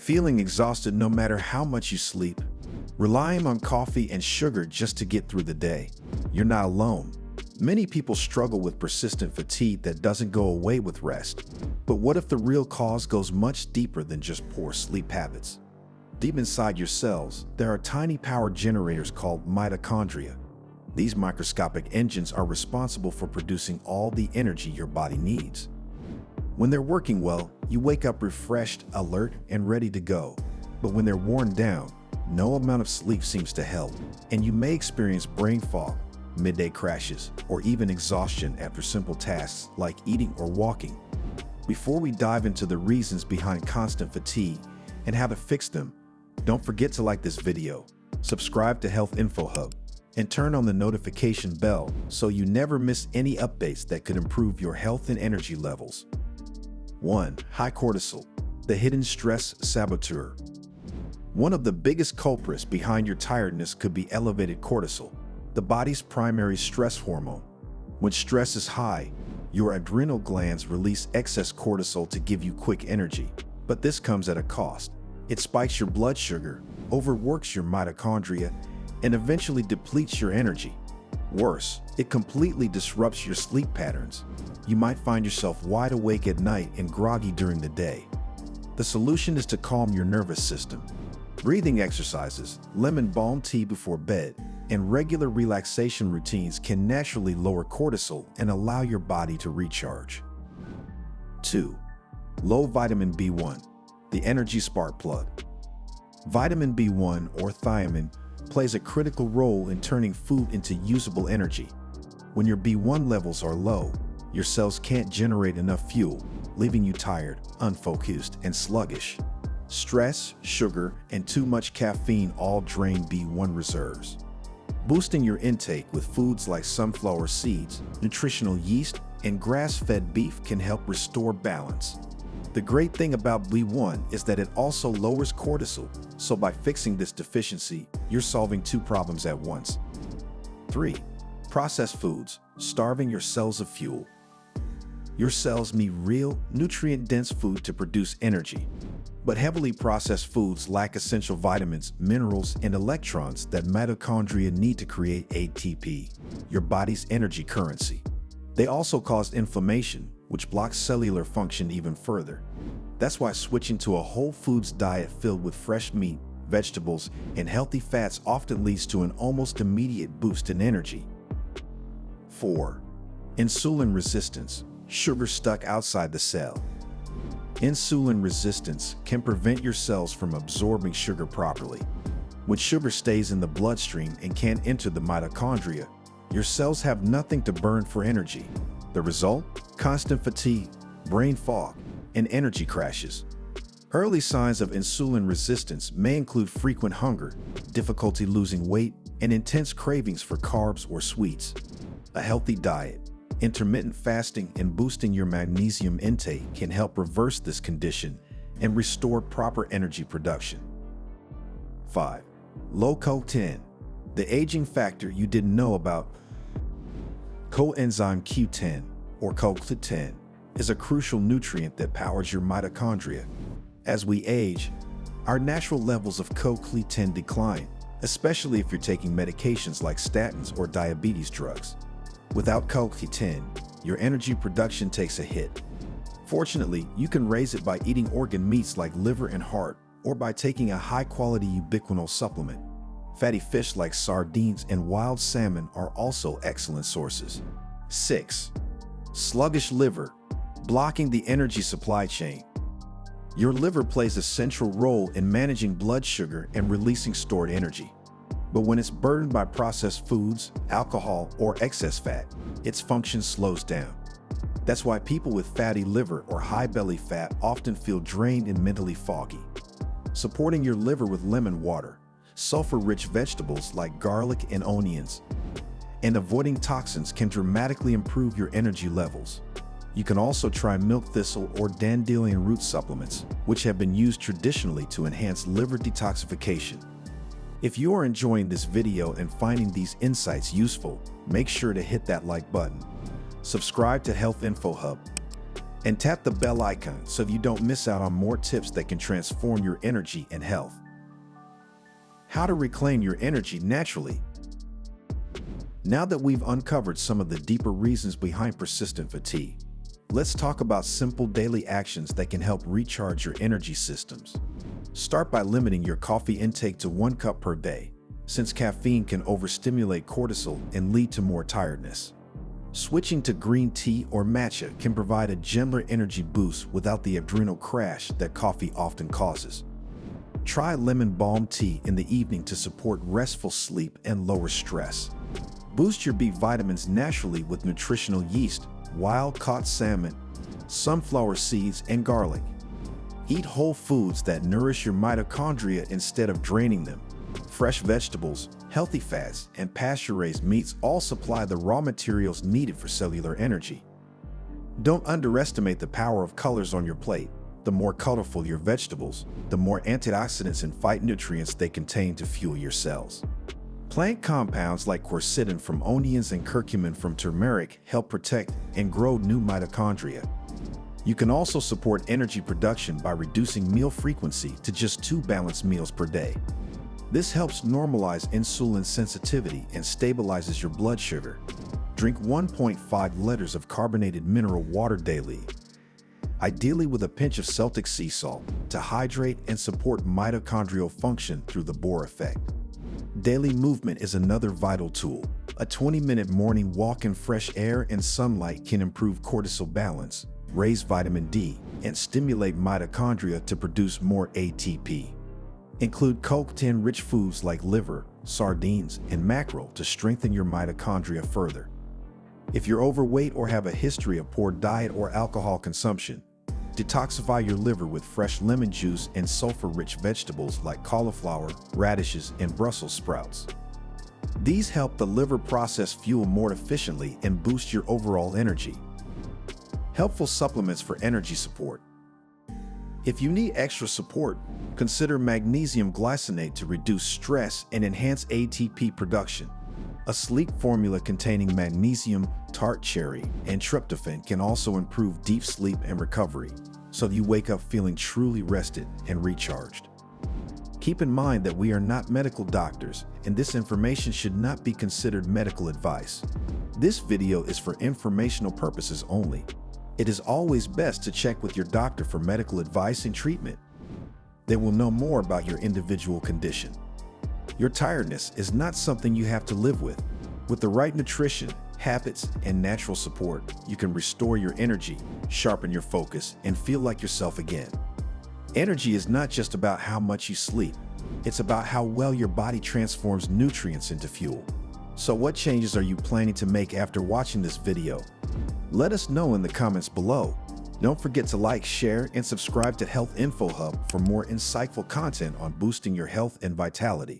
Feeling exhausted no matter how much you sleep? Relying on coffee and sugar just to get through the day? You're not alone. Many people struggle with persistent fatigue that doesn't go away with rest. But what if the real cause goes much deeper than just poor sleep habits? Deep inside your cells, there are tiny power generators called mitochondria. These microscopic engines are responsible for producing all the energy your body needs. When they're working well, you wake up refreshed, alert, and ready to go. But when they're worn down, no amount of sleep seems to help, and you may experience brain fog, midday crashes, or even exhaustion after simple tasks like eating or walking. Before we dive into the reasons behind constant fatigue and how to fix them, don't forget to like this video, subscribe to Health Info Hub, and turn on the notification bell so you never miss any updates that could improve your health and energy levels. 1. High cortisol, the hidden stress saboteur. One of the biggest culprits behind your tiredness could be elevated cortisol, the body's primary stress hormone. When stress is high, your adrenal glands release excess cortisol to give you quick energy, but this comes at a cost. It spikes your blood sugar, overworks your mitochondria, and eventually depletes your energy. Worse, it completely disrupts your sleep patterns. You might find yourself wide awake at night and groggy during the day. The solution is to calm your nervous system. Breathing exercises, lemon balm tea before bed, and regular relaxation routines can naturally lower cortisol and allow your body to recharge. 2. Low vitamin B1, the energy spark plug. Vitamin B1, or thiamine, plays a critical role in turning food into usable energy. When your B1 levels are low, your cells can't generate enough fuel, leaving you tired, unfocused, and sluggish. Stress, sugar, and too much caffeine all drain B1 reserves. Boosting your intake with foods like sunflower seeds, nutritional yeast, and grass-fed beef can help restore balance. The great thing about B1 is that it also lowers cortisol, so by fixing this deficiency, you're solving two problems at once. 3. Processed foods, starving your cells of fuel. Your cells need real, nutrient-dense food to produce energy. But heavily processed foods lack essential vitamins, minerals, and electrons that mitochondria need to create ATP, your body's energy currency. They also cause inflammation, which blocks cellular function even further. That's why switching to a whole foods diet filled with fresh meat, vegetables, and healthy fats often leads to an almost immediate boost in energy. 4. Insulin resistance, sugar stuck outside the cell. Insulin resistance can prevent your cells from absorbing sugar properly. When sugar stays in the bloodstream and can't enter the mitochondria, your cells have nothing to burn for energy. The result? Constant fatigue, brain fog, and energy crashes. Early signs of insulin resistance may include frequent hunger, difficulty losing weight, and intense cravings for carbs or sweets. A healthy diet, intermittent fasting, and boosting your magnesium intake can help reverse this condition and restore proper energy production. 5. Low CoQ10, the aging factor you didn't know about. Coenzyme Q10, or CoQ10, is a crucial nutrient that powers your mitochondria. As we age, our natural levels of CoQ10 decline, especially if you're taking medications like statins or diabetes drugs. Without CoQ10, your energy production takes a hit. Fortunately, you can raise it by eating organ meats like liver and heart, or by taking a high-quality ubiquinol supplement. Fatty fish like sardines and wild salmon are also excellent sources. 6. Sluggish liver, blocking the energy supply chain. Your liver plays a central role in managing blood sugar and releasing stored energy. But when it's burdened by processed foods, alcohol, or excess fat, its function slows down. That's why people with fatty liver or high belly fat often feel drained and mentally foggy. Supporting your liver with lemon water, sulfur-rich vegetables like garlic and onions, and avoiding toxins can dramatically improve your energy levels. You can also try milk thistle or dandelion root supplements, which have been used traditionally to enhance liver detoxification. If you are enjoying this video and finding these insights useful, make sure to hit that like button. Subscribe to Health Info Hub And tap the bell icon so you don't miss out on more tips that can transform your energy and health. How to reclaim your energy naturally. Now that we've uncovered some of the deeper reasons behind persistent fatigue, let's talk about simple daily actions that can help recharge your energy systems. Start by limiting your coffee intake to 1 cup per day, since caffeine can overstimulate cortisol and lead to more tiredness. Switching to green tea or matcha can provide a gentler energy boost without the adrenal crash that coffee often causes. Try lemon balm tea in the evening to support restful sleep and lower stress. Boost your B vitamins naturally with nutritional yeast, wild-caught salmon, sunflower seeds, and garlic. Eat whole foods that nourish your mitochondria instead of draining them. Fresh vegetables, healthy fats, and pasture-raised meats all supply the raw materials needed for cellular energy. Don't underestimate the power of colors on your plate. The more colorful your vegetables, the more antioxidants and phytonutrients they contain to fuel your cells. Plant compounds like quercetin from onions and curcumin from turmeric help protect and grow new mitochondria. You can also support energy production by reducing meal frequency to just 2 balanced meals per day. This helps normalize insulin sensitivity and stabilizes your blood sugar. Drink 1.5 liters of carbonated mineral water daily, ideally with a pinch of Celtic sea salt, to hydrate and support mitochondrial function through the Bohr effect. Daily movement is another vital tool. A 20-minute morning walk in fresh air and sunlight can improve cortisol balance, raise vitamin D, and stimulate mitochondria to produce more ATP. Include CoQ10-rich foods like liver, sardines, and mackerel to strengthen your mitochondria further. If you're overweight or have a history of poor diet or alcohol consumption, detoxify your liver with fresh lemon juice and sulfur-rich vegetables like cauliflower, radishes, and Brussels sprouts. These help the liver process fuel more efficiently and boost your overall energy. Helpful supplements for energy support. If you need extra support, consider magnesium glycinate to reduce stress and enhance ATP production. A sleep formula containing magnesium, tart cherry, and tryptophan can also improve deep sleep and recovery, so you wake up feeling truly rested and recharged. Keep in mind that we are not medical doctors, and this information should not be considered medical advice. This video is for informational purposes only. It is always best to check with your doctor for medical advice and treatment. They will know more about your individual condition. Your tiredness is not something you have to live with. With the right nutrition, habits, and natural support, you can restore your energy, sharpen your focus, and feel like yourself again. Energy is not just about how much you sleep. It's about how well your body transforms nutrients into fuel. So what changes are you planning to make after watching this video? Let us know in the comments below. Don't forget to like, share, and subscribe to Health Info Hub for more insightful content on boosting your health and vitality.